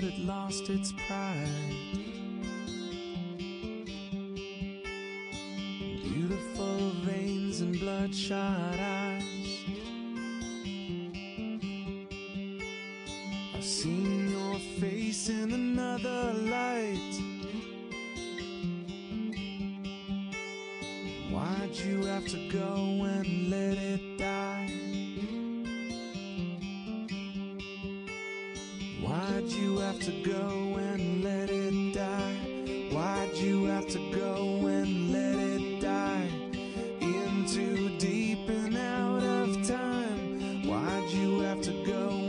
it lost its pride. Beautiful veins and bloodshot eyes. I've seen your face in another light. Why'd you have to go and let it die? Why'd you have to go and let it die? Why'd you have to go and let it die? In too deep and out of time. Why'd you have to go